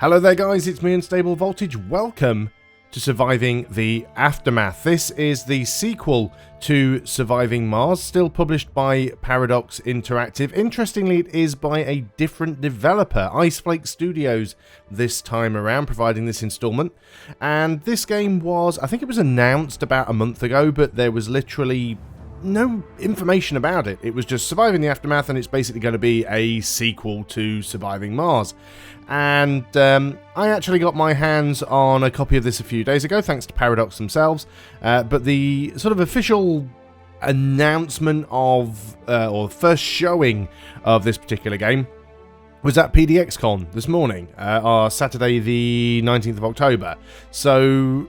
Hello there guys, it's me Unstable Voltage. Welcome to Surviving the Aftermath. This is the sequel to Surviving Mars, still published by Paradox Interactive. Interestingly, it is by a different developer, Iceflake Studios, this time around, providing this installment. And this game was, I think it was announced about a month ago, but there was literally no information about it. It was just Surviving the Aftermath, and it's basically going to be a sequel to Surviving Mars. And I actually got my hands on a copy of this a few days ago, thanks to Paradox themselves. But the sort of official announcement of, or first showing of this particular game was at PDXCon this morning, Saturday the 19th of October. So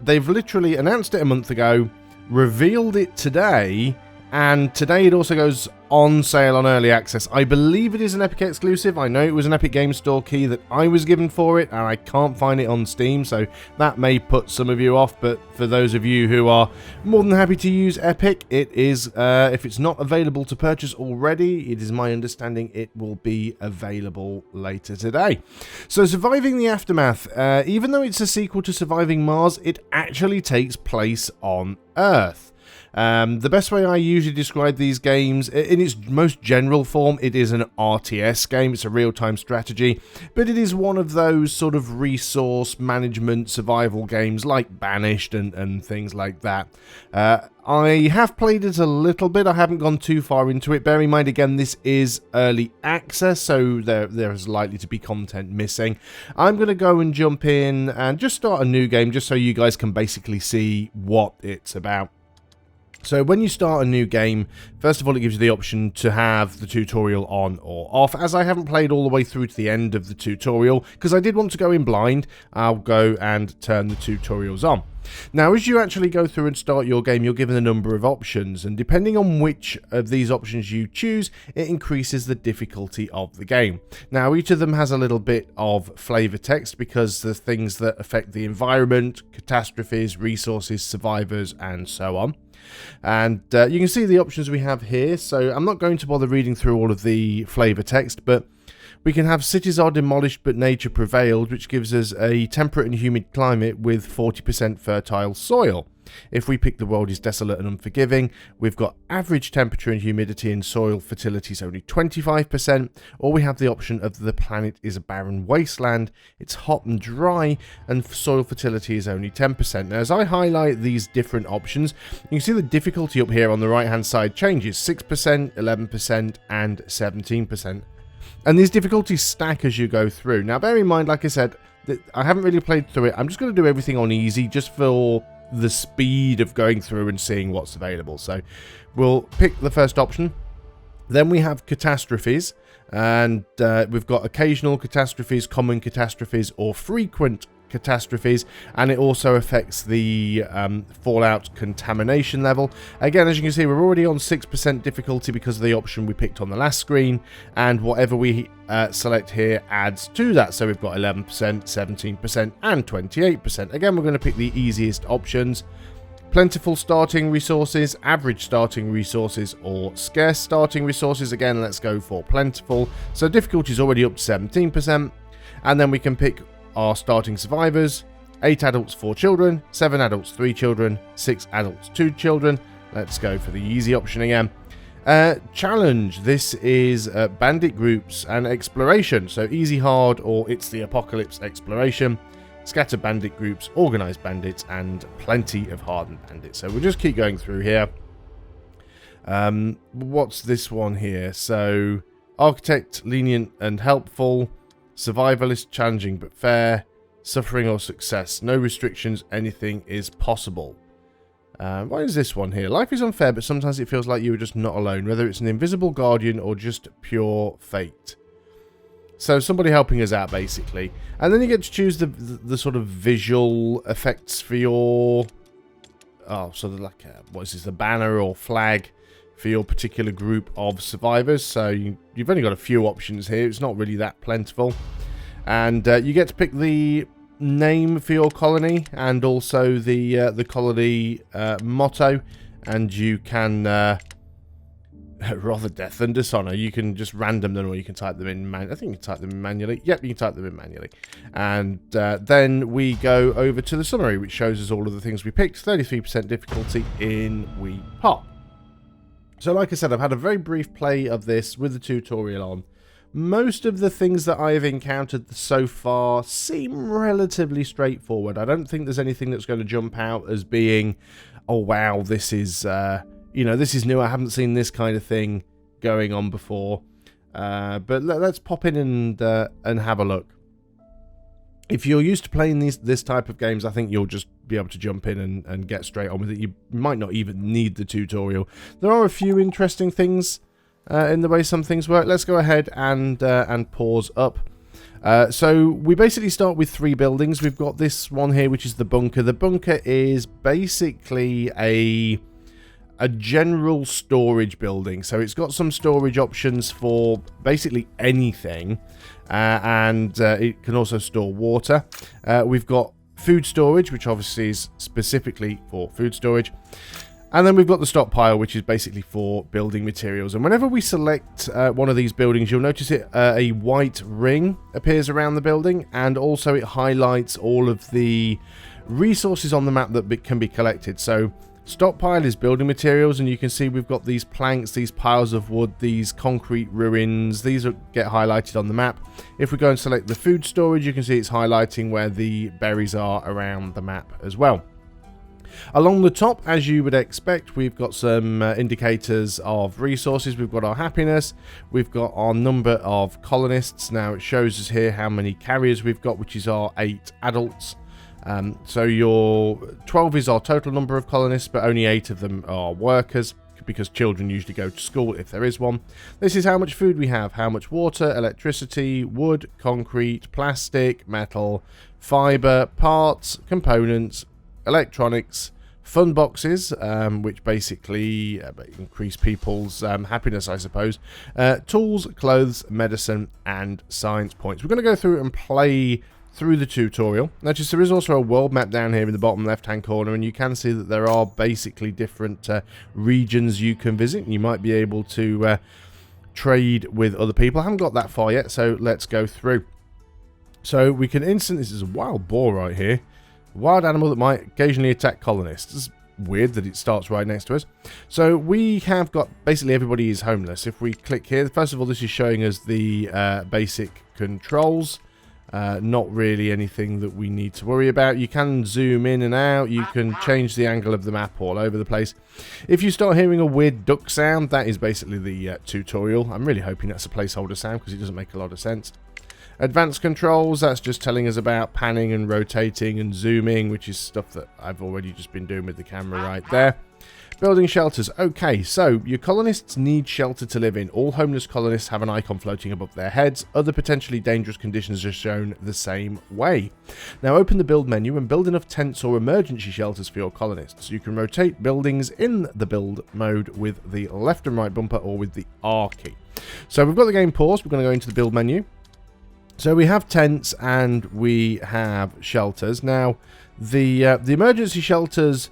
they've literally announced it a month ago, revealed it today, and today it also goes on sale on early access. I believe it is an Epic exclusive. I know it was an Epic Games Store key that I was given for it, and I can't find it on Steam, so that may put some of you off. But for those of you who are more than happy to use Epic, it is, if it's not available to purchase already, it is my understanding it will be available later today. So Surviving the Aftermath, even though it's a sequel to Surviving Mars, it actually takes place on Earth. The best way I usually describe these games, in its most general form, it is an RTS game. It's a real-time strategy, but it is one of those sort of resource management survival games like Banished and things like that. I have played it a little bit. I haven't gone too far into it. Bear in mind, again, this is early access, so there is likely to be content missing. I'm going to go and jump in and just start a new game, just so you guys can basically see what it's about. So when you start a new game, first of all, it gives you the option to have the tutorial on or off. As I haven't played all the way through to the end of the tutorial, because I did want to go in blind, I'll go and turn the tutorials on. Now, as you actually go through and start your game, you're given a number of options, and depending on which of these options you choose, it increases the difficulty of the game. Now, each of them has a little bit of flavor text, because there's things that affect the environment, catastrophes, resources, survivors, and so on. And you can see the options we have here, so I'm not going to bother reading through all of the flavor text, but we can have cities are demolished but nature prevailed, which gives us a temperate and humid climate with 40% fertile soil. If we pick the world is desolate and unforgiving, we've got average temperature and humidity, and soil fertility is only 25%, or we have the option of the planet is a barren wasteland, it's hot and dry, and soil fertility is only 10%. Now, as I highlight these different options, you can see the difficulty up here on the right hand side changes: 6%, 11%, and 17%. And these difficulties stack as you go through. Now, bear in mind, like I said, that I haven't really played through it. I'm just going to do everything on easy, just for the speed of going through and seeing what's available. So we'll pick the first option. Then we have catastrophes, and we've got occasional catastrophes, common catastrophes, or frequent catastrophes, and it also affects the fallout contamination level. Again, as you can see, we're already on 6% difficulty because of the option we picked on the last screen, and whatever we select here adds to that. So we've got 11%, 17%, and 28%. Again, we're going to pick the easiest options: plentiful starting resources, average starting resources, or scarce starting resources. Again, let's go for plentiful. So difficulty is already up to 17%, and then we can pick our starting survivors: 8 adults, 4 children, 7 adults, 3 children, 6 adults, 2 children. Let's go for the easy option again. Challenge: this is bandit groups and exploration, so easy, hard, or it's the apocalypse exploration. Scattered bandit groups, organized bandits, and plenty of hardened bandits. So we'll just keep going through here. What's this one here? So architect, lenient and helpful. Survivalist, challenging but fair. Suffering or success, no restrictions, anything is possible. What is this one here? Life is unfair, but sometimes it feels like you are just not alone, whether it's an invisible guardian or just pure fate. So somebody helping us out, basically. And then you get to choose the sort of visual effects for your, sort of like what is this, the banner or flag for your particular group of survivors. So you've only got a few options here. It's not really that plentiful. And you get to pick the name for your colony, and also the colony motto, and you can rather death than dishonor. You can just random them, or you can type them in I think you can type them in manually. Yep, you can type them in manually. And then we go over to the summary, which shows us all of the things we picked. 33% difficulty in VIII. So like I said, I've had a very brief play of this with the tutorial on. Most of the things that I have encountered so far seem relatively straightforward. I don't think there's anything that's going to jump out as being, oh wow, this is... you know, this is new. I haven't seen this kind of thing going on before. But let's pop in and have a look. If you're used to playing this type of games, I think you'll just be able to jump in and get straight on with it. You might not even need the tutorial. There are a few interesting things in the way some things work. Let's go ahead and pause up. So we basically start with 3 buildings. We've got this one here, which is the bunker. The bunker is basically a general storage building. So it's got some storage options for basically anything, and it can also store water. We've got food storage, which obviously is specifically for food storage, and then we've got the stockpile, which is basically for building materials. And whenever we select one of these buildings, you'll notice a white ring appears around the building, and also it highlights all of the resources on the map that can be collected. So stockpile is building materials, and you can see we've got these planks, these piles of wood, these concrete ruins. These get highlighted on the map. If we go and select the food storage, you can see it's highlighting where the berries are around the map as well. Along the top, as you would expect, we've got some indicators of resources. We've got our happiness, we've got our number of colonists. Now it shows us here how many carriers we've got, which is our 8 adults. So your 12 is our total number of colonists, but only 8 of them are workers, because children usually go to school if there is one. This is how much food we have, how much water, electricity, wood, concrete, plastic, metal, fiber, parts, components, electronics, fun boxes, which basically increase people's happiness, I suppose, tools, clothes, medicine, and science points. We're going to go through and play through the tutorial. Notice there is also a world map down here in the bottom left hand corner, and you can see that there are basically different regions you can visit. You might be able to trade with other people. I haven't got that far yet, so let's go through. So we can this is a wild boar right here. A wild animal that might occasionally attack colonists. It's weird that it starts right next to us. So we have got, basically everybody is homeless. If we click here, first of all, this is showing us the basic controls. Not really anything that we need to worry about. You can zoom in and out. You can change the angle of the map all over the place. If you start hearing a weird duck sound, that is basically the tutorial. I'm really hoping that's a placeholder sound, because it doesn't make a lot of sense. Advanced controls, that's just telling us about panning and rotating and zooming, which is stuff that I've already just been doing with the camera right there. Building shelters. Okay, so your colonists need shelter to live in. All homeless colonists have an icon floating above their heads. Other potentially dangerous conditions are shown the same way. Now open the build menu and build enough tents or emergency shelters for your colonists. You can rotate buildings in the build mode with the left and right bumper, or with the R key. So we've got the game paused. We're going to go into the build menu. So we have tents and we have shelters. Now the emergency shelters...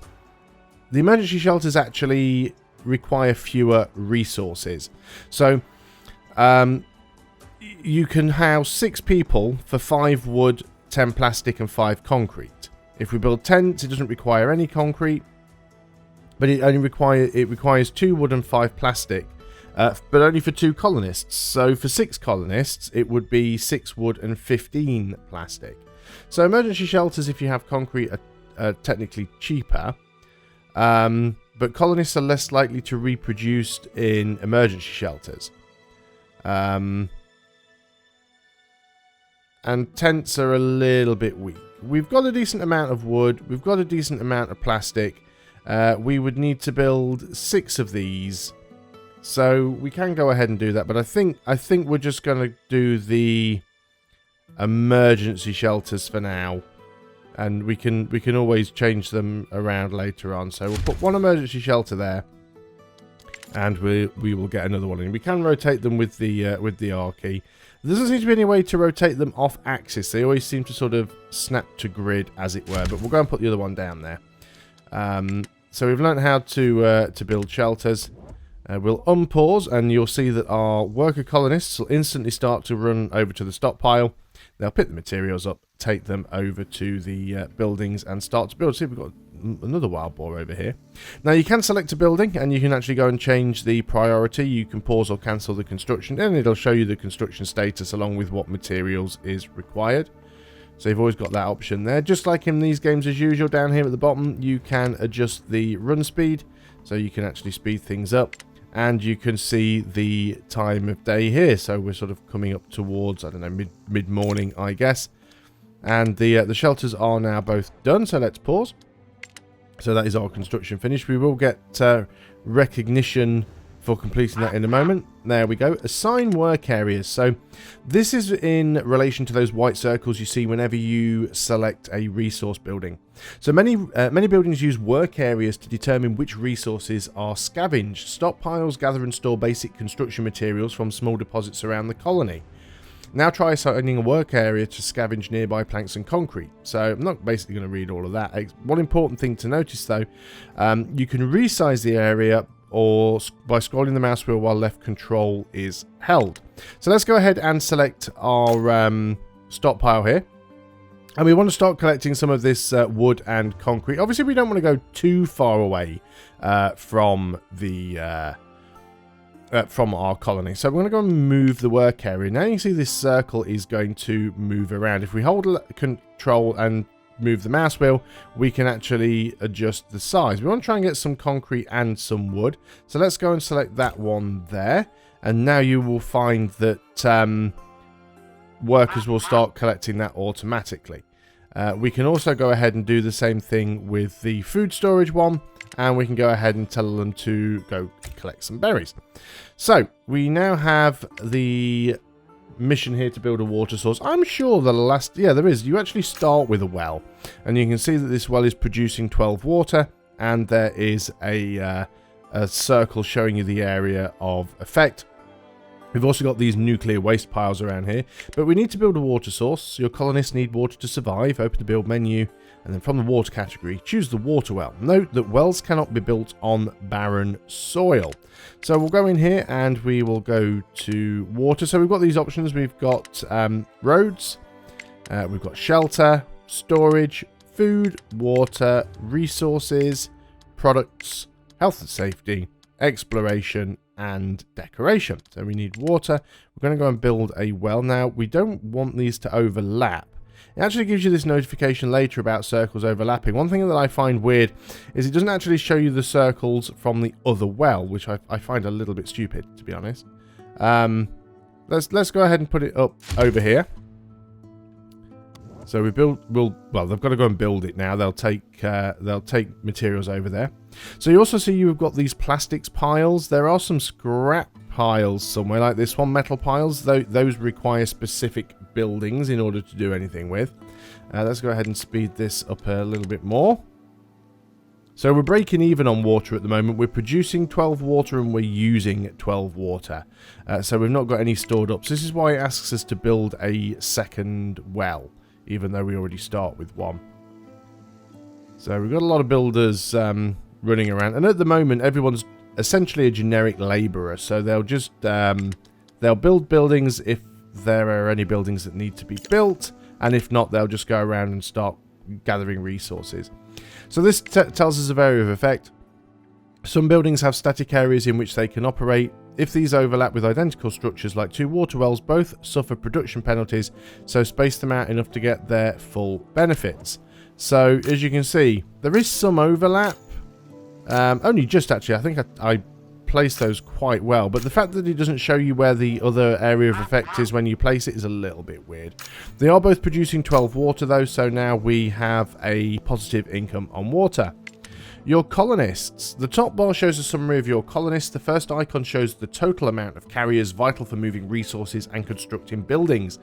The emergency shelters actually require fewer resources. So, you can house 6 people for 5 wood, 10 plastic, and 5 concrete. If we build tents, it doesn't require any concrete, but it requires 2 wood and 5 plastic, but only for 2 colonists. So for 6 colonists, it would be 6 wood and 15 plastic. So emergency shelters, if you have concrete, are technically cheaper. But colonists are less likely to reproduce in emergency shelters. And tents are a little bit weak. We've got a decent amount of wood. We've got a decent amount of plastic. We would need to build 6 of these. So we can go ahead and do that. But I think we're just going to do the emergency shelters for now. And we can always change them around later on. So we'll put 1 emergency shelter there, and we will get another one. And we can rotate them with the R key. There doesn't seem to be any way to rotate them off axis. They always seem to sort of snap to grid, as it were. But we'll go and put the other one down there. So we've learned how to build shelters. We'll unpause and you'll see that our worker colonists will instantly start to run over to the stockpile. They'll pick the materials up, take them over to the buildings and start to build. See, we've got another wild boar over here. Now you can select a building and you can actually go and change the priority. You can pause or cancel the construction and it'll show you the construction status along with what materials is required. So you've always got that option there. Just like in these games as usual, down here at the bottom you can adjust the run speed. So you can actually speed things up. And you can see the time of day here. So we're sort of coming up towards, I don't know, mid-morning, I guess. And the shelters are now both done. So let's pause. So that is our construction finished. We will get recognition for completing that in a moment. There we go. Assign work areas. So this is in relation to those white circles you see whenever you select a resource building. So many buildings use work areas to determine which resources are scavenged. Stockpiles gather and store basic construction materials from small deposits around the colony. Now try assigning a work area to scavenge nearby planks and concrete. So I'm not basically going to read all of that. One important thing to notice though, you can resize the area or by scrolling the mouse wheel while left control is held. So let's go ahead and select our stockpile here. And we want to start collecting some of this wood and concrete. Obviously, we don't want to go too far away from the from our colony. So we're going to go and move the work area. Now you can see this circle is going to move around. If we hold control and move the mouse wheel, we can actually adjust the size. We want to try and get some concrete and some wood. So let's go and select that one there. And now you will find that workers will start collecting that automatically. We can also go ahead and do the same thing with the food storage one, and we can go ahead and tell them to go collect some berries. So we now have the mission here to build a water source. I'm sure the last, yeah, there is. You actually start with a well, and you can see that this well is producing 12 water, and there is a circle showing you the area of effect. We've also got these nuclear waste piles around here, but we need to build a water source. Your colonists need water to survive. Open the build menu, and then from the water category, choose the water well. Note that wells cannot be built on barren soil. So we'll go in here and we will go to water. So we've got these options. We've got roads, we've got shelter, storage, food, water, resources, products, health and safety, exploration, and decoration. So we need water. We're going to go and build a well. Now, we don't want these to overlap. It actually gives you this notification later about circles overlapping. One thing that I find weird is it doesn't actually show you the circles from the other well, which I find a little bit stupid, to be honest. Let's go ahead and put it up over here. So we well, they've got to go and build it now. They'll take materials over there. So you also see you've got these plastics piles. There are some scrap piles somewhere, like this one, metal piles. Those require specific buildings in order to do anything with. Let's go ahead and speed this up a little bit more. So we're breaking even on water at the moment. We're producing 12 water and we're using 12 water. So we've not got any stored up. So this is why it asks us to build a second well, even though we already start with one. So we've got a lot of builders running around, and at the moment everyone's essentially a generic labourer, so they'll just they'll build buildings if there are any buildings that need to be built, and if not, they'll just go around and start gathering resources. So this tells us a area of effect. Some buildings have static areas in which they can operate. If these overlap with identical structures like two water wells, both suffer production penalties, so space them out enough to get their full benefits. So as you can see, there is some overlap. Only just, actually. I think I placed those quite well, but the fact that it doesn't show you where the other area of effect is when you place it is a little bit weird. They are both producing 12 water though, so now we have a positive income on water. Your colonists. The top bar shows a summary of your colonists. The first icon shows the total amount of carriers vital for moving resources and constructing buildings.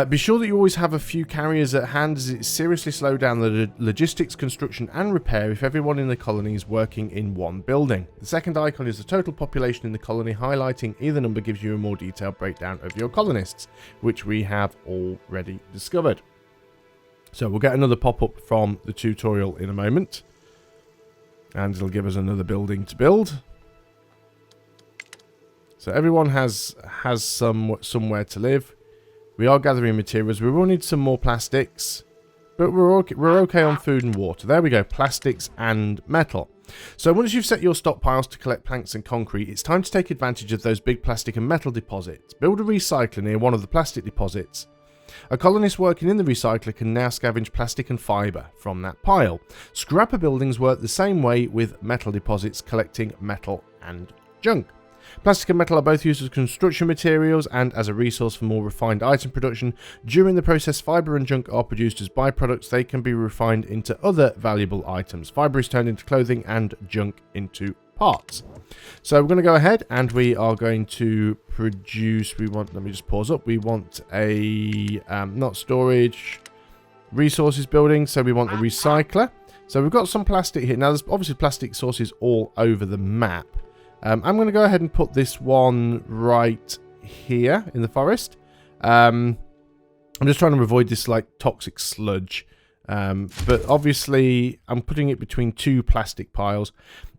Be sure that you always have a few carriers at hand, as it seriously slows down the logistics, construction and repair if everyone in the colony is working in one building. The second icon is the total population in the colony. Highlighting either number gives you a more detailed breakdown of your colonists, which we have already discovered. So we'll get another pop-up from the tutorial in a moment, and it'll give us another building to build. So everyone has somewhere to live. We are gathering materials. We will need some more plastics, but we're okay on food and water. There we go, plastics and metal. So once you've set your stockpiles to collect planks and concrete, it's time to take advantage of those big plastic and metal deposits. Build a recycler near one of the plastic deposits. A colonist working in the recycler can now scavenge plastic and fibre from that pile. Scrapper buildings work the same way with metal deposits, collecting metal and junk. Plastic and metal are both used as construction materials and as a resource for more refined item production. During the process, fibre and junk are produced as byproducts. They can be refined into other valuable items. Fibre is turned into clothing and junk into parts. So we're going to go ahead and we are going to produce, let me just pause up. We want a, not storage, resources building. So we want a recycler. So we've got some plastic here. Now there's obviously plastic sources all over the map. I'm going to go ahead and put this one right here in the forest. I'm just trying to avoid this like toxic sludge. But obviously I'm putting it between two plastic piles.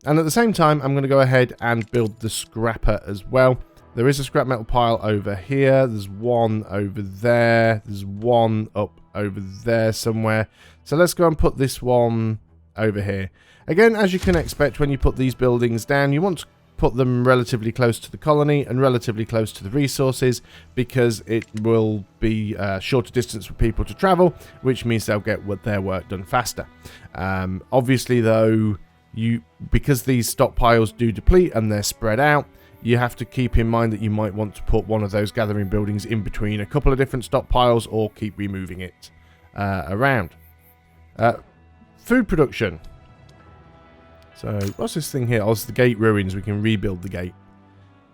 And at the same time, I'm going to go ahead and build the scrapper as well. There is a scrap metal pile over here. There's one over there. There's one up over there somewhere. So let's go and put this one over here. Again, as you can expect, when you put these buildings down, you want to put them relatively close to the colony and relatively close to the resources, because it will be a shorter distance for people to travel, which means they'll get their work done faster. Obviously though, because these stockpiles do deplete and they're spread out, you have to keep in mind that you might want to put one of those gathering buildings in between a couple of different stockpiles, or keep removing it around. Food production. So what's this thing here? Oh, it's the gate ruins. We can rebuild the gate.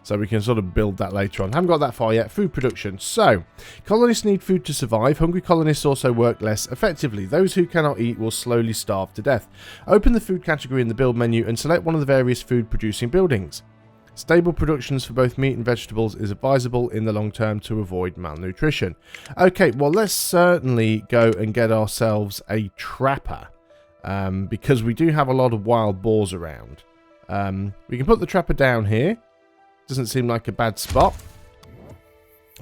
So we can sort of build that later on. Haven't got that far yet. Food production. So, colonists need food to survive. Hungry colonists also work less effectively. Those who cannot eat will slowly starve to death. Open the food category in the build menu and select one of the various food producing buildings. Stable productions for both meat and vegetables is advisable in the long term to avoid malnutrition. Okay, well let's certainly go and get ourselves a trapper. Because we do have a lot of wild boars around. We can put the trapper down here. Doesn't seem like a bad spot.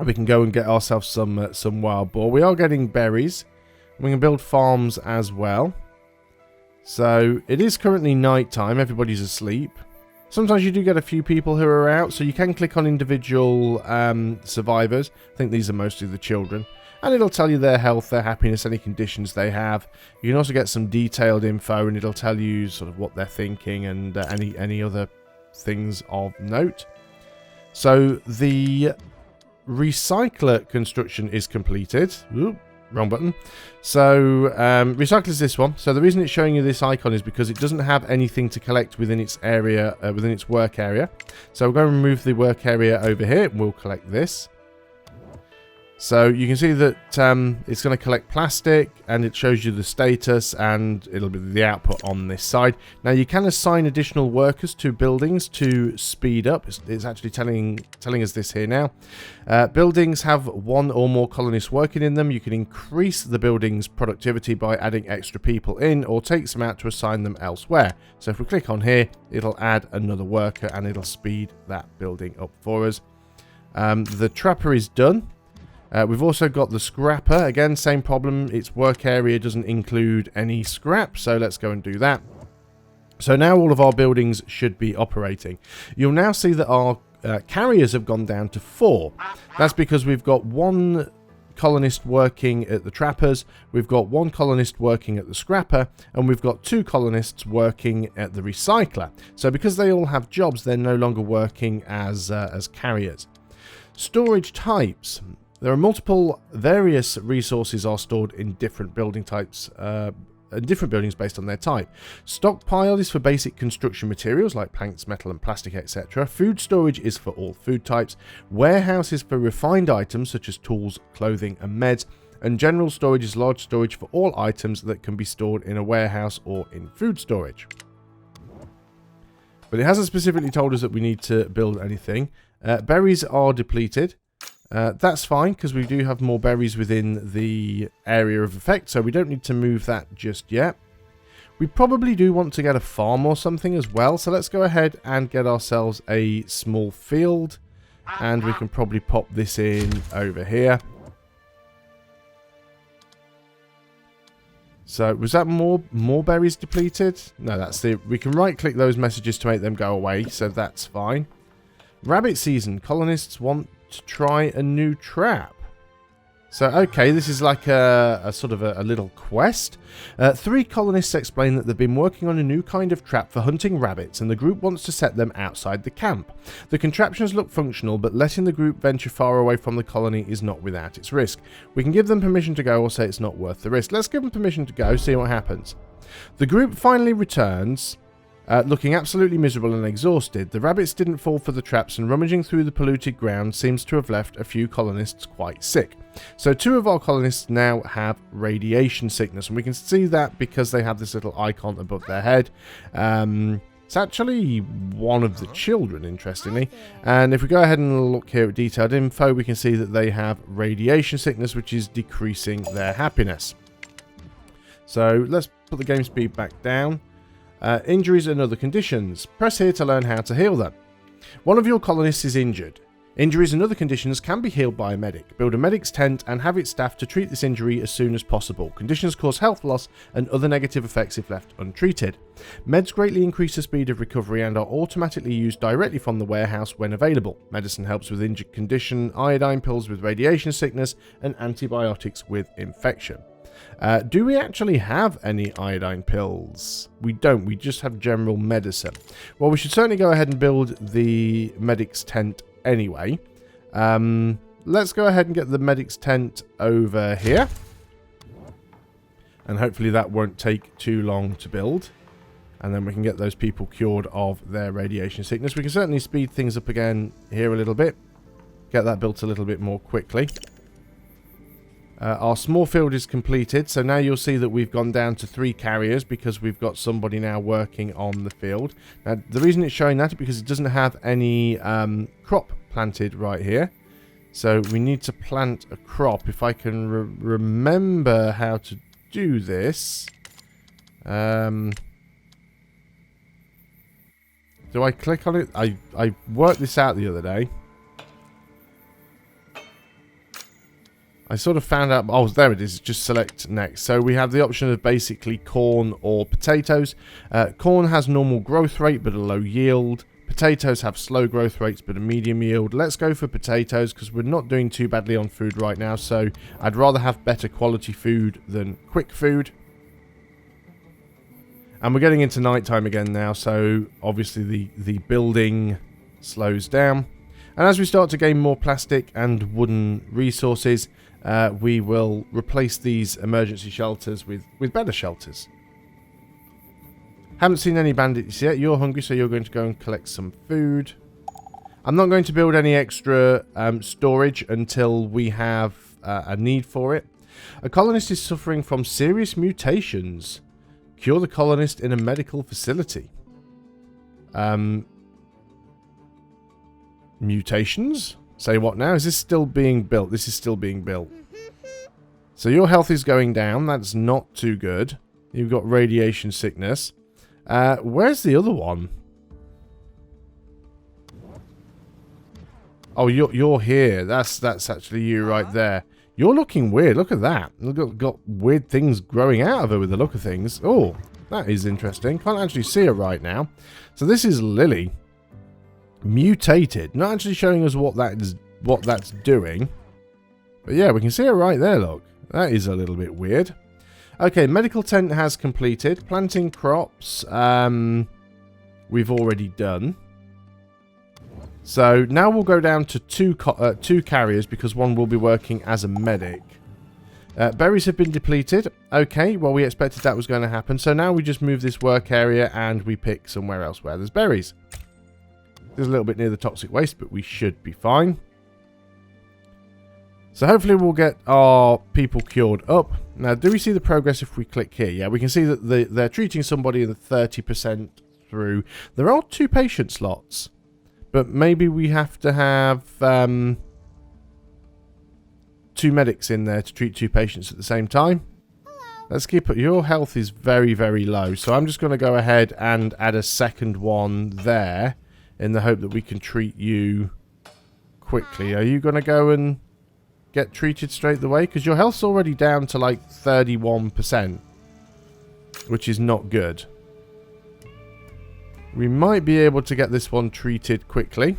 We can go and get ourselves some wild boar. We are getting berries. We can build farms as well. So it is currently night time. Everybody's asleep. Sometimes you do get a few people who are out, so you can click on individual survivors. I think these are mostly the children. And it'll tell you their health, their happiness, any conditions they have. You can also get some detailed info, and it'll tell you sort of what they're thinking and any other things of note. So the recycler construction is completed. Ooh, wrong button. So recycler is this one. So the reason it's showing you this icon is because it doesn't have anything to collect within its area, within its work area. So we're going to remove the work area over here, and we'll collect this. So you can see that it's going to collect plastic, and it shows you the status, and it'll be the output on this side. Now you can assign additional workers to buildings to speed up. It's actually telling us this here now. Buildings have one or more colonists working in them. You can increase the building's productivity by adding extra people in, or take some out to assign them elsewhere. So if we click on here, it'll add another worker, and it'll speed that building up for us. The trapper is done. We've also got the scrapper. Again, same problem. Its work area doesn't include any scrap, so let's go and do that. So now all of our buildings should be operating. You'll now see that our carriers have gone down to 4. That's because we've got one colonist working at the trappers, we've got one colonist working at the scrapper, and we've got 2 colonists working at the recycler. So because they all have jobs, they're no longer working as carriers. Storage types. There are multiple various resources are stored in different building types, different buildings based on their type. Stockpile is for basic construction materials like planks, metal and plastic, etc. Food storage is for all food types. Warehouse is for refined items such as tools, clothing and meds. And general storage is large storage for all items that can be stored in a warehouse or in food storage. But it hasn't specifically told us that we need to build anything. Berries are depleted. That's fine, because we do have more berries within the area of effect, so we don't need to move that just yet. We probably do want to get a farm or something as well, so let's go ahead and get ourselves a small field. And we can probably pop this in over here. So, was that more berries depleted? No, that's the... We can right-click those messages to make them go away, so that's fine. Rabbit season. Colonists want to try a new trap. So, okay, this is like a sort of a little quest. 3 colonists explain that they've been working on a new kind of trap for hunting rabbits, and the group wants to set them outside the camp. The contraptions look functional, but letting the group venture far away from the colony is not without its risk. We can give them permission to go or say it's not worth the risk. Let's give them permission to go, see what happens. The group finally returns, looking absolutely miserable and exhausted. The rabbits didn't fall for the traps, and rummaging through the polluted ground seems to have left a few colonists quite sick. So 2 of our colonists now have radiation sickness, and we can see that because they have this little icon above their head. It's actually one of the children, interestingly. And if we go ahead and look here at detailed info, we can see that they have radiation sickness, which is decreasing their happiness. So let's put the game speed back down. Injuries and other conditions. Press here to learn how to heal them. One of your colonists is injured. Injuries and other conditions can be healed by a medic. Build a medic's tent and have its staff to treat this injury as soon as possible. Conditions cause health loss and other negative effects if left untreated. Meds greatly increase the speed of recovery and are automatically used directly from the warehouse when available. Medicine helps with injured condition, iodine pills with radiation sickness, and antibiotics with infection. Do we actually have any iodine pills? We don't. We just have general medicine. Well, we should certainly go ahead and build the medic's tent anyway. Let's go ahead and get the medic's tent over here. And hopefully that won't take too long to build. And then we can get those people cured of their radiation sickness. We can certainly speed things up again here a little bit. Get that built a little bit more quickly. Our small field is completed, so now you'll see that we've gone down to 3 carriers because we've got somebody now working on the field. Now, the reason it's showing that is because it doesn't have any crop planted right here. So we need to plant a crop. If I can remember how to do this. Do I click on it? I worked this out the other day. I sort of found out... Oh, there it is. Just select next. So we have the option of basically corn or potatoes. Corn has normal growth rate but a low yield. Potatoes have slow growth rates but a medium yield. Let's go for potatoes because we're not doing too badly on food right now. So I'd rather have better quality food than quick food. And we're getting into nighttime again now. So obviously the building slows down. And as we start to gain more plastic and wooden resources, we will replace these emergency shelters with better shelters. Haven't seen any bandits yet. You're hungry, so you're going to go and collect some food. I'm not going to build any extra storage until we have a need for it. A colonist is suffering from serious mutations. Cure the colonist in a medical facility. Mutations? Say what now? Is this still being built? This is still being built. So your health is going down. That's not too good. You've got radiation sickness. Where's the other one? Oh, you're here. That's actually you right there. You're looking weird. Look at that. Got weird things growing out of her with the look of things. Oh, that is interesting. Can't actually see her right now. So this is Lily. Mutated. Not actually showing us what that's doing. But yeah, we can see it right there, look. That is a little bit weird. Okay, medical tent has completed. Planting crops, we've already done. So now we'll go down to two carriers because one will be working as a medic. Berries have been depleted. Okay, well we expected that was going to happen. So now we just move this work area and we pick somewhere else where there's berries. There's a little bit near the toxic waste, but we should be fine. So hopefully we'll get our people cured up. Now, do we see the progress if we click here? Yeah, we can see that they're treating somebody in the 30% through. There are 2 patient slots, but maybe we have to have 2 medics in there to treat 2 patients at the same time. Let's keep it. Your health is very, very low, so I'm just going to go ahead and add a second one there in the hope that we can treat you quickly. Are you going to go and get treated straight away? Because your health's already down to like 31%, which is not good. We might be able to get this one treated quickly.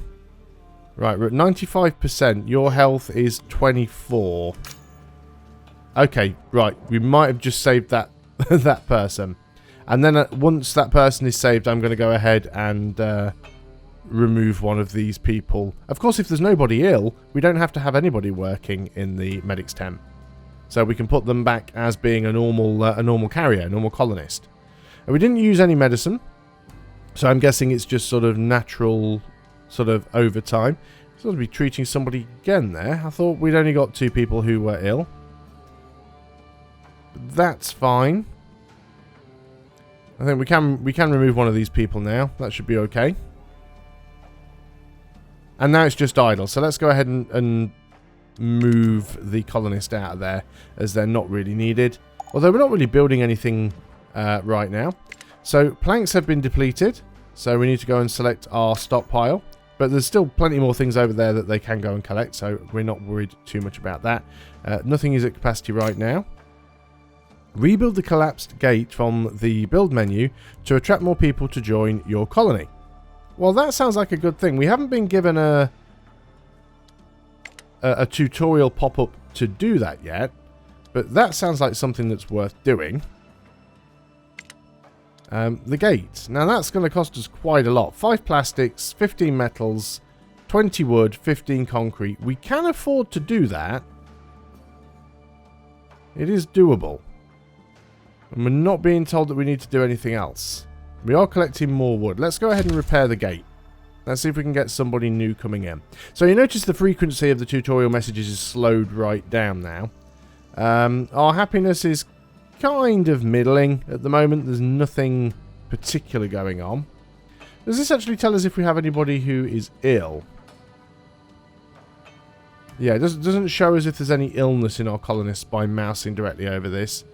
Right, we're at 95%. Your health is 24. Okay, right. We might have just saved that that person. And then once that person is saved, I'm going to go ahead and remove one of these people. Of course, if there's nobody ill, we don't have to have anybody working in the medic's tent. So we can put them back as being a normal carrier, a normal colonist. And we didn't use any medicine. So I'm guessing it's just sort of natural sort of overtime. Supposed to be treating somebody again there. I thought we'd only got 2 people who were ill. But that's fine. I think we can remove one of these people now. That should be okay. And now it's just idle. So let's go ahead and move the colonist out of there, as they're not really needed. Although we're not really building anything right now. So planks have been depleted. So we need to go and select our stockpile. But there's still plenty more things over there that they can go and collect. So we're not worried too much about that. Nothing is at capacity right now. Rebuild the collapsed gate from the build menu to attract more people to join your colony. Well, that sounds like a good thing. We haven't been given a tutorial pop-up to do that yet, but that sounds like something that's worth doing. The gate. Now, that's going to cost us quite a lot. 5 plastics, 15 metals, 20 wood, 15 concrete. We can afford to do that. It is doable. And we're not being told that we need to do anything else. We are collecting more wood. Let's go ahead and repair the gate. Let's see if we can get somebody new coming in. So you notice the frequency of the tutorial messages is slowed right down now. Our happiness is kind of middling at the moment. There's nothing particular going on. Does this actually tell us if we have anybody who is ill? Yeah, it doesn't show us if there's any illness in our colonists by mousing directly over this.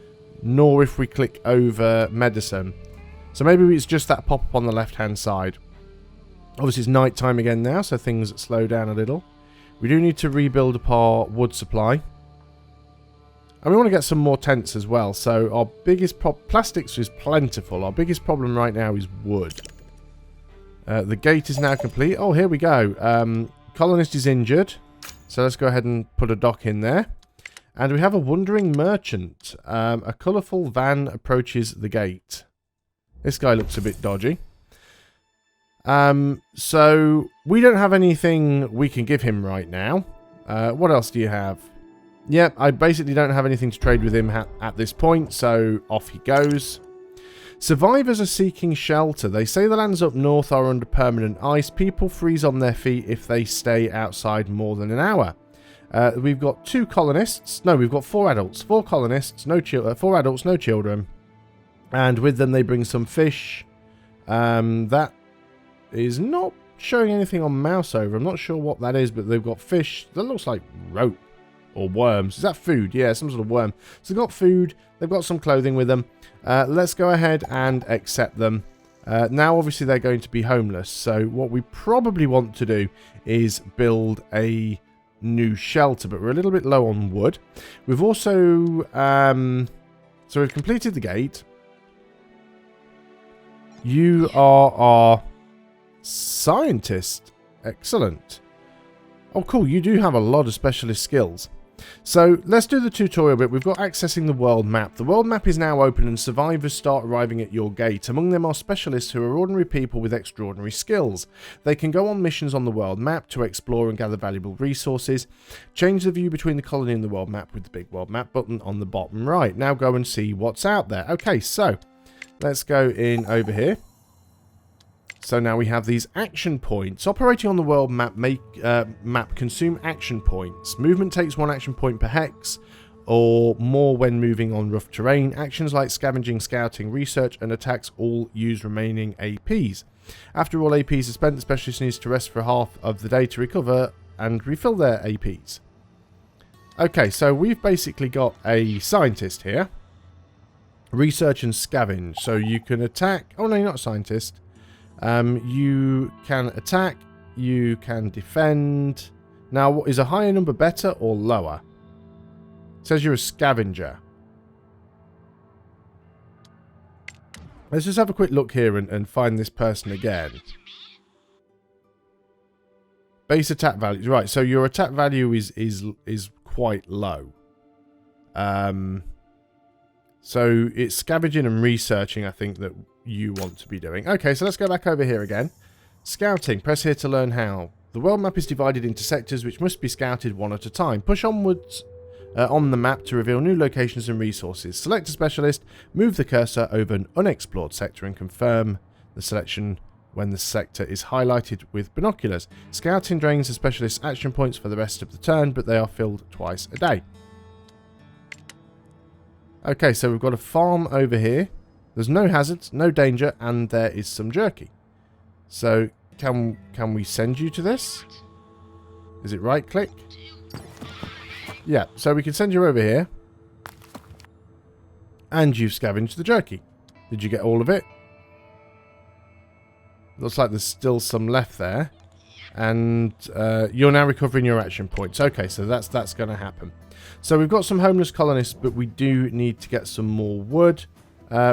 Nor if we click over medicine. So maybe it's just that pop-up on the left-hand side. Obviously, it's night time again now, so things slow down a little. We do need to rebuild up our wood supply. And we want to get some more tents as well. So our biggest plastics is plentiful. Our biggest problem right now is wood. The gate is now complete. Oh, here we go. Colonist is injured. So let's go ahead and put a dock in there. And we have a wandering merchant. A colourful van approaches the gate. This guy looks a bit dodgy. So we don't have anything we can give him right now. What else do you have? Yep, I basically don't have anything to trade with him at this point, so off he goes. Survivors are seeking shelter. They say the lands up north are under permanent ice. People freeze on their feet if they stay outside more than an hour. We've got 2 colonists. No, we've got 4 adults. 4 colonists, 4 adults, no children. And with them they bring some fish. That is not showing anything on mouse over. I'm not sure what that is, but they've got fish. That looks like rope or worms. Is that food? Yeah, some sort of worm. So they've got food. They've got some clothing with them. Let's go ahead and accept them. Now, obviously, they're going to be homeless. So what we probably want to do is build a new shelter, but we're a little bit low on wood. We've also so we've completed the gate. You are our scientist. Excellent. Oh, cool. You do have a lot of specialist skills. So let's do the tutorial bit. We've got accessing the world map. The world map is now open and survivors start arriving at your gate. Among them are specialists who are ordinary people with extraordinary skills. They can go on missions on the world map to explore and gather valuable resources. Change the view between the colony and the world map with the big world map button on the bottom right. Now go and see what's out there. Okay, so let's go in over here. So now we have these action points. Operating on the world map, map consume action points. Movement takes 1 action point per hex, or more when moving on rough terrain. Actions like scavenging, scouting, research, and attacks all use remaining APs. After all APs are spent, the specialist needs to rest for half of the day to recover and refill their APs. Okay, so we've basically got a scientist here. Research and scavenge. So you can attack... Oh, no, you're not a scientist. You can attack, you can defend. Now, is a higher number better or lower? It says you're a scavenger. Let's just have a quick look here and find this person again. Base attack value. Right, so your attack value is quite low. So it's scavenging and researching, I think, that you want to be doing. Okay, so let's go back over here again. Scouting. Press here to learn how. The world map is divided into sectors which must be scouted one at a time. Push onwards on the map to reveal new locations and resources. Select a specialist, move the cursor over an unexplored sector and confirm the selection when the sector is highlighted with binoculars. Scouting drains the specialist's action points for the rest of the turn, but they are filled twice a day. Okay, so we've got a farm over here. There's no hazards, no danger, and there is some jerky. So, can we send you to this? Is it right click? Yeah, so we can send you over here. And you've scavenged the jerky. Did you get all of it? Looks like there's still some left there. And you're now recovering your action points. Okay, so that's going to happen. So we've got some homeless colonists, but we do need to get some more wood.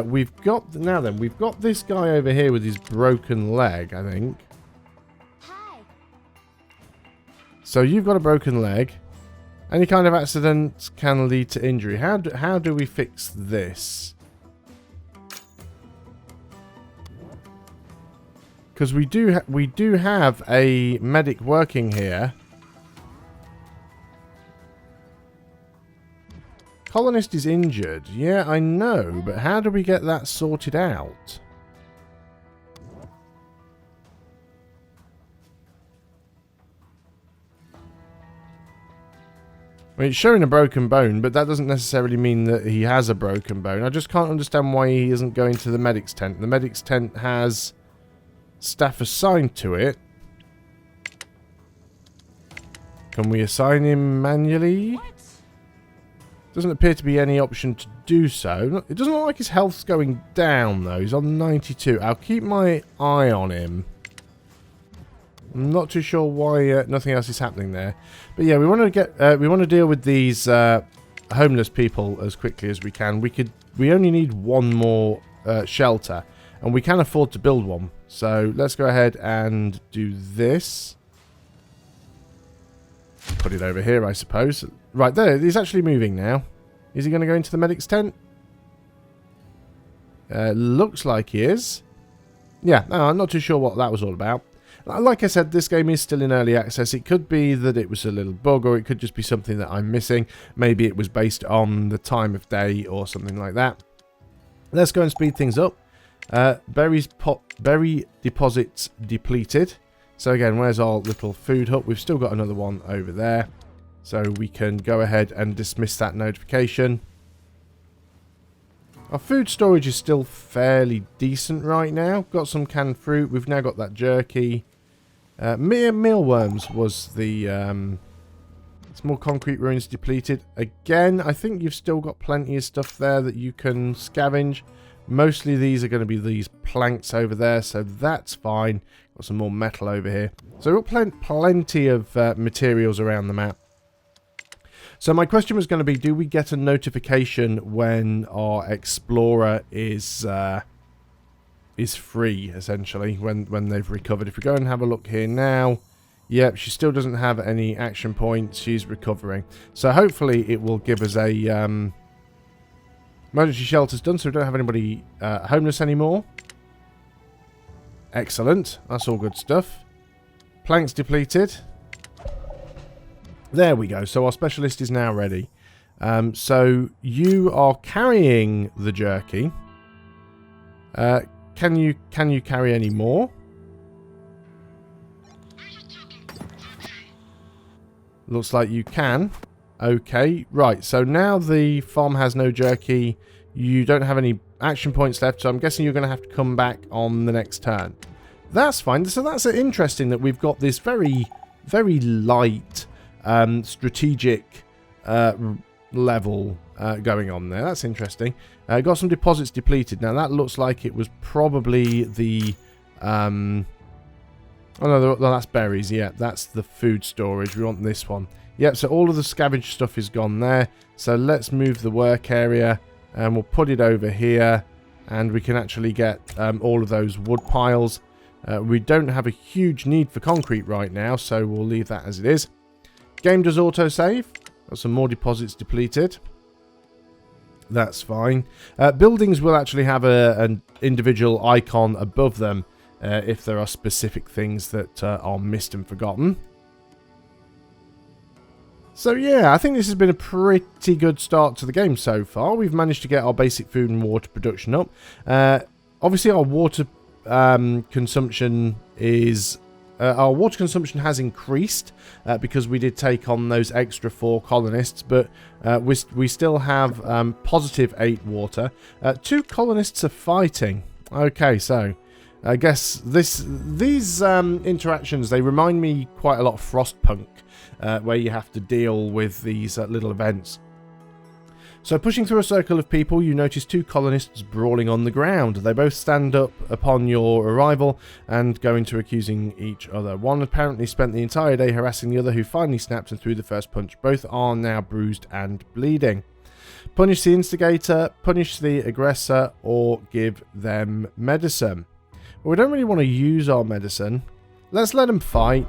We've got this guy over here with his broken leg, I think. Hi. So you've got a broken leg. Any kind of accident can lead to injury. How do we fix this? Because we do have a medic working here. Colonist is injured. Yeah, I know, but how do we get that sorted out? I mean, it's showing a broken bone, but that doesn't necessarily mean that he has a broken bone. I just can't understand why he isn't going to the medic's tent. The medic's tent has staff assigned to it. Can we assign him manually? Doesn't appear to be any option to do so. It doesn't look like his health's going down, though. He's on 92. I'll keep my eye on him. I'm not too sure why nothing else is happening there. But yeah, we want to deal with these homeless people as quickly as we can. We only need one more shelter, and we can afford to build one. So let's go ahead and do this. Put it over here, I suppose. Right there, he's actually moving now. Is he going to go into the medic's tent? Looks like he is. Yeah, no, I'm not too sure what that was all about. Like I said, this game is still in early access. It could be that it was a little bug, or it could just be something that I'm missing. Maybe it was based on the time of day or something like that. Let's go and speed things up. Berry deposits depleted. So again, where's our little food hut? We've still got another one over there. So we can go ahead and dismiss that notification. Our food storage is still fairly decent right now. Got some canned fruit. We've now got that jerky. Mealworms was the... small concrete ruins depleted. Again, I think you've still got plenty of stuff there that you can scavenge. Mostly these are going to be these planks over there, so that's fine. Got some more metal over here. So we've got plenty of materials around the map. So my question was going to be, do we get a notification when our explorer is free, essentially, when they've recovered? If we go and have a look here now, yep, she still doesn't have any action points. She's recovering. So hopefully it will give us a... emergency shelter's done, so we don't have anybody homeless anymore. Excellent. That's all good stuff. Planks depleted. There we go. So our specialist is now ready. So you are carrying the jerky. Can you carry any more? Looks like you can. Okay, right. So now the farm has no jerky. You don't have any action points left, so I'm guessing you're going to have to come back on the next turn. That's fine. So that's interesting that we've got this very, very light strategic level going on there. That's interesting. Got some deposits depleted. Now that looks like it was probably the... Oh no, that's berries. Yeah, that's the food storage. We want this one. Yeah, so all of the scavenged stuff is gone there. So let's move the work area and we'll put it over here. And we can actually get all of those wood piles. We don't have a huge need for concrete right now, so we'll leave that as it is. Game does autosave. Got some more deposits depleted. That's fine. Buildings will actually have an individual icon above them if there are specific things that are missed and forgotten. So yeah, I think this has been a pretty good start to the game so far. We've managed to get our basic food and water production up. Obviously our water consumption is... our water consumption has increased because we did take on those extra 4 colonists, but we still have positive 8 water. 2 colonists are fighting. Okay, so I guess these interactions, they remind me quite a lot of Frostpunk, where you have to deal with these little events. So pushing through a circle of people, you notice 2 colonists brawling on the ground. They both stand up upon your arrival and go into accusing each other. One apparently spent the entire day harassing the other, who finally snapped and threw the first punch. Both are now bruised and bleeding. Punish the instigator, punish the aggressor, or give them medicine. Well, we don't really want to use our medicine. Let's let them fight.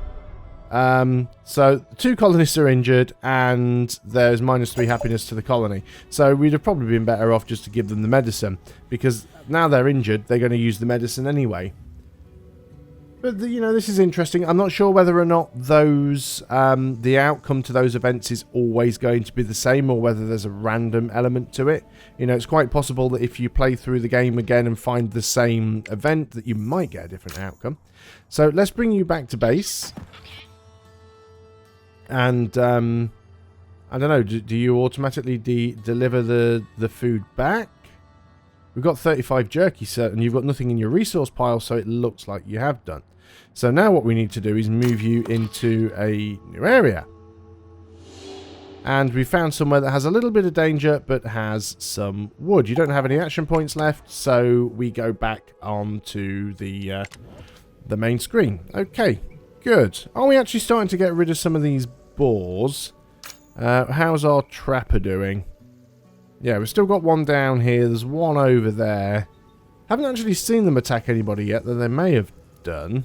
So 2 colonists are injured and there's -3 happiness to the colony. So we'd have probably been better off just to give them the medicine, because now they're injured, they're going to use the medicine anyway. But you know, this is interesting. I'm not sure whether or not those the outcome to those events is always going to be the same, or whether there's a random element to it. You know, it's quite possible that if you play through the game again and find the same event, that you might get a different outcome. So let's bring you back to base. And, I don't know, do you automatically deliver the food back? We've got 35 jerky, sir, and you've got nothing in your resource pile, so it looks like you have done. So now what we need to do is move you into a new area. And we found somewhere that has a little bit of danger, but has some wood. You don't have any action points left, so we go back onto the main screen. Okay, good. Are we actually starting to get rid of some of these boars? How's our trapper doing? Yeah, we've still got one down here. There's one over there. Haven't actually seen them attack anybody yet, though they may have done.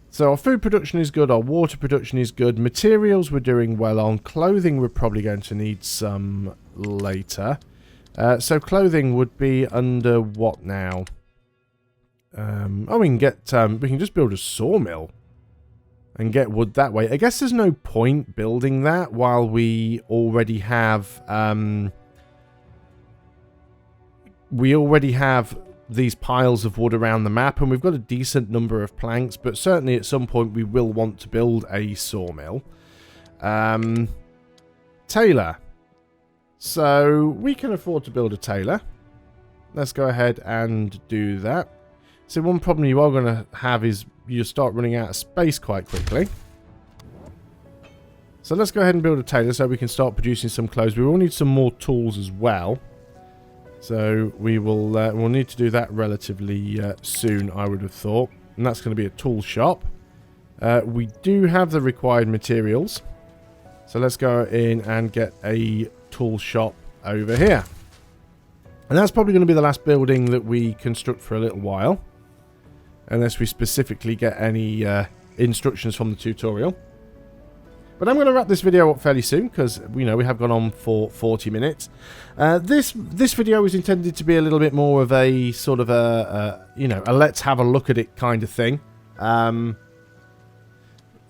So our food production is good. Our water production is good. Materials we're doing well on. Clothing we're probably going to need some later. So clothing would be under what now? Oh, we can just build a sawmill and get wood that way. I guess there's no point building that while we already have these piles of wood around the map, and we've got a decent number of planks, but certainly at some point we will want to build a sawmill. Tailor. So we can afford to build a tailor. Let's go ahead and do that. So one problem you are going to have is you start running out of space quite quickly. So let's go ahead and build a tailor so we can start producing some clothes. We will need some more tools as well. So we will we'll need to do that relatively soon, I would have thought. And that's going to be a tool shop. We do have the required materials. So let's go in and get a tool shop over here. And that's probably going to be the last building that we construct for a little while. Unless we specifically get any instructions from the tutorial. But I'm going to wrap this video up fairly soon, because we have gone on for 40 minutes. This video is intended to be a little bit more of a sort of a let's have a look at it kind of thing, rather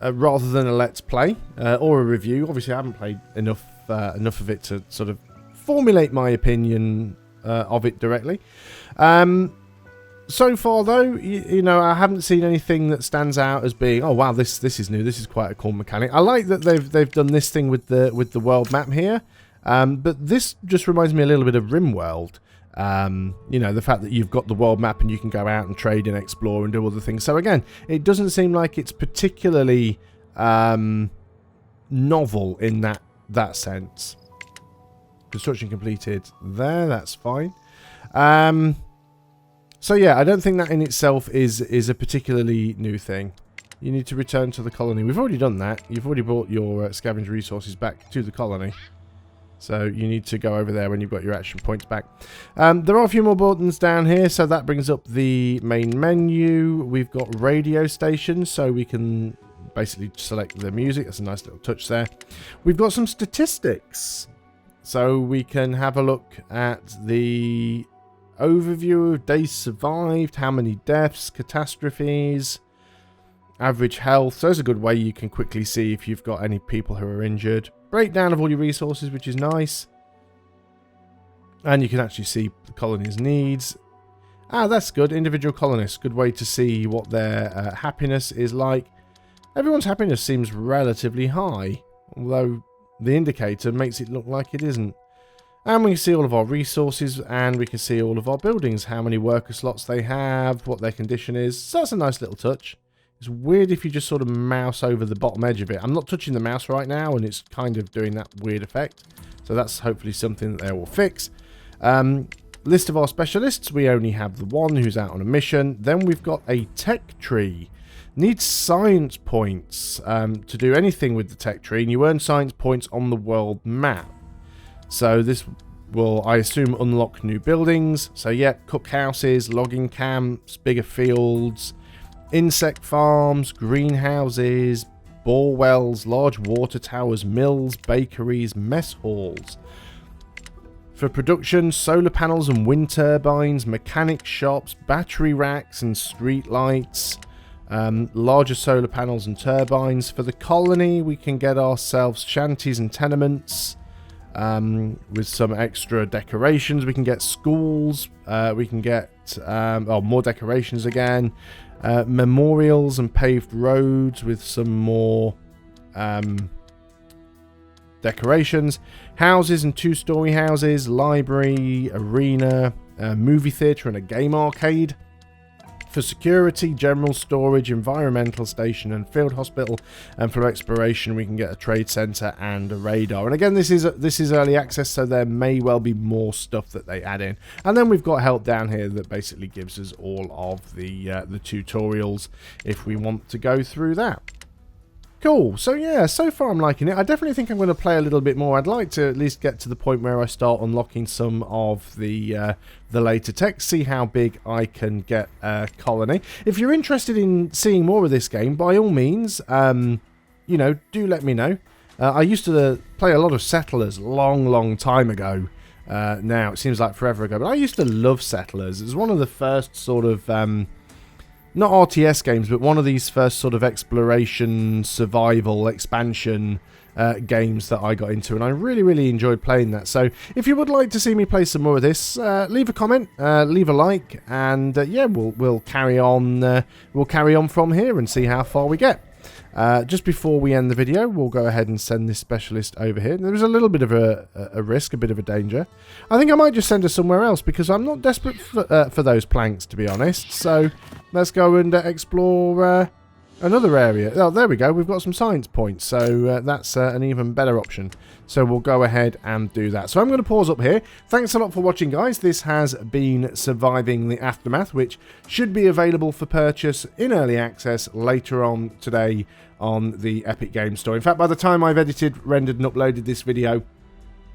than a let's play or a review. Obviously, I haven't played enough of it to sort of formulate my opinion of it directly. So far, though, I haven't seen anything that stands out as being, oh wow, this is new. This is quite a cool mechanic. I like that they've done this thing with the world map here, but this just reminds me a little bit of RimWorld. The fact that you've got the world map and you can go out and trade and explore and do other things. So again, it doesn't seem like it's particularly novel in that sense. Construction completed there. That's fine. So yeah, I don't think that in itself is a particularly new thing. You need to return to the colony. We've already done that. You've already brought your scavenged resources back to the colony. So you need to go over there when you've got your action points back. There are a few more buttons down here, so that brings up the main menu. We've got radio stations, so we can basically select the music. That's a nice little touch there. We've got some statistics, so we can have a look at the overview of days survived, how many deaths, catastrophes, average health. So it's a good way you can quickly see if you've got any people who are injured. Breakdown of all your resources, which is nice. And you can actually see the colony's needs. Ah, that's good. Individual colonists. Good way to see what their happiness is like. Everyone's happiness seems relatively high, although the indicator makes it look like it isn't. And we can see all of our resources, and we can see all of our buildings, how many worker slots they have, what their condition is. So that's a nice little touch. It's weird if you just sort of mouse over the bottom edge of it. I'm not touching the mouse right now, and it's kind of doing that weird effect. So that's hopefully something that they will fix. List of our specialists. We only have the one who's out on a mission. Then we've got a tech tree. Needs science points to do anything with the tech tree, and you earn science points on the world map. So this will, I assume, unlock new buildings. So yeah, cookhouses, logging camps, bigger fields, insect farms, greenhouses, bore wells, large water towers, mills, bakeries, mess halls. For production, solar panels and wind turbines, mechanic shops, battery racks and street lights, larger solar panels and turbines. For the colony, we can get ourselves shanties and tenements. With some extra decorations. We can get schools, we can get more decorations again, memorials and paved roads with some more decorations, houses and two-story houses, library, arena, movie theatre and a game arcade. For security, general storage, environmental station and field hospital, and for exploration we can get a trade centre and a radar. And again, this is early access, so there may well be more stuff that they add in. And then we've got help down here that basically gives us all of the tutorials if we want to go through that. Cool. So yeah, so far I'm liking it. I definitely think I'm going to play a little bit more. I'd like to at least get to the point where I start unlocking some of the later tech, see how big I can get a colony. If you're interested in seeing more of this game, by all means, you know, do let me know. I used to play a lot of Settlers long time ago. Now it seems like forever ago, but I used to love Settlers. It was one of the first sort of not RTS games, but one of these first sort of exploration, survival, expansion games that I got into, and I really enjoyed playing that. So if you would like to see me play some more of this, leave a comment, leave a like, and yeah, we'll carry on. We'll carry on from here and see how far we get. Just before we end the video, we'll go ahead and send this specialist over here. There's a little bit of a risk, a bit of a danger. I think I might just send her somewhere else because I'm not desperate for those planks, to be honest. So let's go and explore another area. Oh, there we go. We've got some science points, so that's an even better option. So we'll go ahead and do that. So I'm going to pause up here. Thanks a lot for watching, guys. This has been Surviving the Aftermath, which should be available for purchase in early access later on today on the Epic Games Store. In fact, by the time I've edited, rendered and uploaded this video,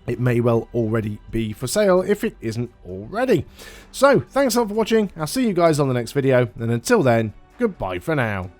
it may well already be for sale if it isn't already. So thanks a lot for watching. I'll see you guys on the next video, and until then, goodbye for now.